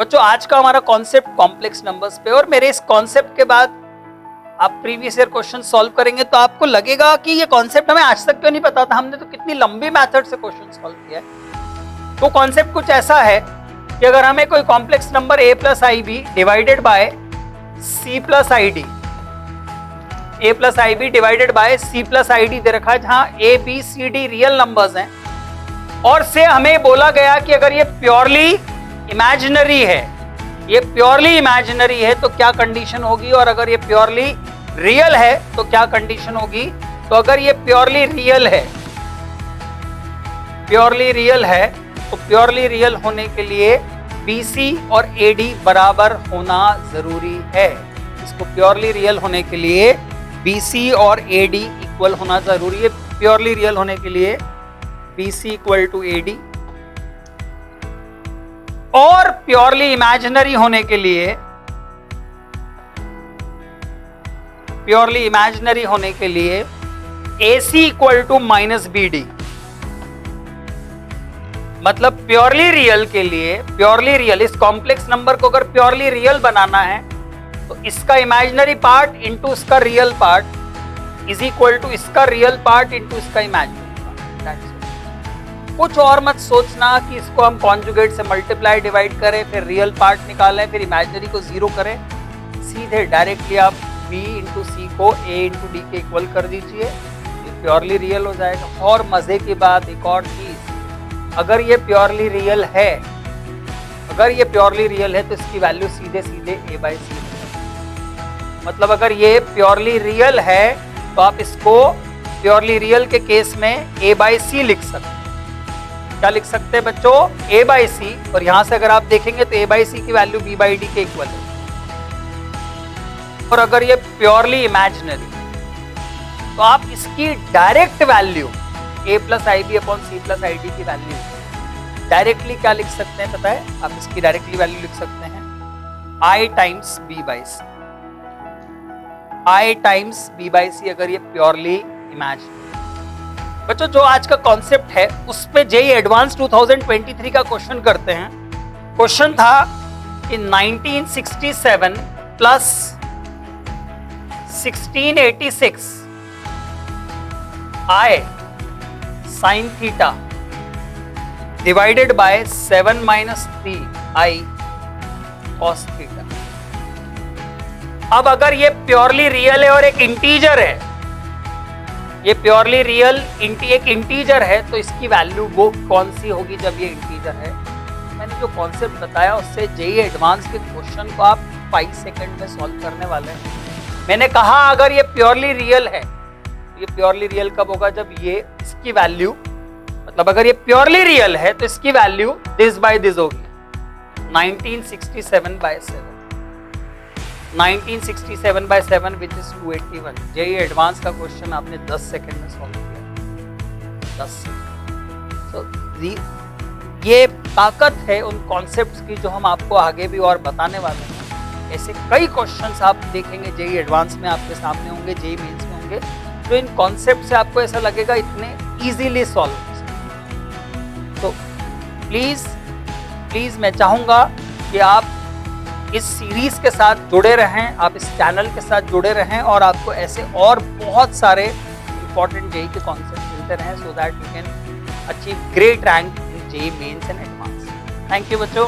बच्चों आज का हमारा कॉन्सेप्ट कॉम्प्लेक्स नंबर्स पे, और मेरे इस कॉन्सेप्ट के बाद आप प्रीवियस ईयर क्वेश्चन सॉल्व करेंगे तो आपको लगेगा कि ये कॉन्सेप्ट हमें आज तक क्यों नहीं पता था, हमने तो कितनी लंबी मेथड से क्वेश्चन सॉल्व किया है। तो कॉन्सेप्ट कुछ ऐसा है कि अगर हमें कोई complex number a plus I B divided by c plus I D, a plus I B divided by c plus I D दे रखा है, जहां a b c d real numbers हैं, और से हमें बोला गया कि अगर ये प्योरली इमेजिनरी है, ये प्योरली इमेजिनरी है तो क्या कंडीशन होगी, और अगर ये प्योरली रियल है तो क्या कंडीशन होगी। तो अगर ये प्योरली रियल है, प्योरली रियल है तो प्योरली रियल होने के लिए BC और AD बराबर होना जरूरी है। इसको प्योरली रियल होने के लिए BC और AD इक्वल होना जरूरी है। प्योरली रियल होने के लिए BC इक्वल टू AD, और प्योरली इमेजिनरी होने के लिए, प्योरली इमेजिनरी होने के लिए AC equal to minus BD। मतलब प्योरली रियल के लिए, प्योरली रियल, इस कॉम्प्लेक्स नंबर को अगर प्योरली रियल बनाना है तो इसका इमेजिनरी पार्ट इंटू इसका real part is equal to इसका रियल पार्ट इंटू इसका इमेजिनरी पार्ट। कुछ और मत सोचना कि इसको हम कॉन्जुगेट से मल्टीप्लाई डिवाइड करें, फिर रियल पार्ट निकालें, फिर इमेजिनरी को जीरो करें। सीधे डायरेक्टली आप B इंटू सी को A इंटू डी के इक्वल कर दीजिए, ये प्योरली रियल हो जाएगा। और मजे की बात एक और चीज, अगर ये प्योरली रियल है, अगर ये प्योरली रियल है तो इसकी वैल्यू सीधे सीधे A बाई सी। मतलब अगर ये प्योरली रियल है तो आप इसको प्योरली रियल के केस में A बाई सी लिख सकते हैं। क्या लिख सकते हैं बच्चों? A बाई सी, और यहां से अगर आप देखेंगे तो A बाई सी की वैल्यू B बाई डी के इक्वल है। और अगर ये प्योरली इमेजिनरी तो आप इसकी direct value A plus I B upon C plus I D की वैल्यू डायरेक्टली क्या लिख सकते हैं पता है? आप इसकी डायरेक्टली वैल्यू लिख सकते हैं I times B by C, I times B by C, अगर ये प्योरली इमेजिनरी। बच्चों जो आज का कॉन्सेप्ट है उस पे जेईई एडवांस 2023 का क्वेश्चन करते हैं। क्वेश्चन था कि 1967 plus 1686 I sine theta divided by 7 minus 3 I cos theta. अब अगर ये प्योरली रियल है और एक इंटीजर है, ये प्योरली रियल एक इंटीजर है, तो इसकी वैल्यू वो कौन सी होगी जब ये इंटीजर है। मैंने जो कॉन्सेप्ट बताया उससे जेईई एडवांस के क्वेश्चन को आप 5 सेकंड में सॉल्व करने वाले हैं। मैंने कहा अगर ये प्योरली रियल है, ये प्योरली रियल कब होगा? जब ये इसकी वैल्यू, मतलब अगर ये प्योरली रियल है तो इसकी वैल्यू दिस बाय दिस होगी 1967 by 7, 1967 by 7 which is 281। JEE advance का क्वेश्चन आपने 10 सेकंड में सॉल्व किया, 10 सेकंड। तो ये ताकत है उन कॉन्सेप्ट्स की जो हम आपको आगे भी और बताने वाले हैं। ऐसे कई क्वेश्चंस आप देखेंगे जेईई एडवांस में आपके सामने होंगे, जेईई मेंस में होंगे, तो इन कॉन्सेप्ट से आपको ऐसा लगेगा इतने इजीली सॉल्व हो सकते। तो प्लीज मैं चाहूंगा कि आप इस सीरीज के साथ जुड़े रहें, आप इस चैनल के साथ जुड़े रहें, और आपको ऐसे और बहुत सारे इंपॉर्टेंट जेईई के कॉन्सेप्ट मिलते रहें, so that you can achieve great rank in JEE mains and advance. Thank you बच्चों।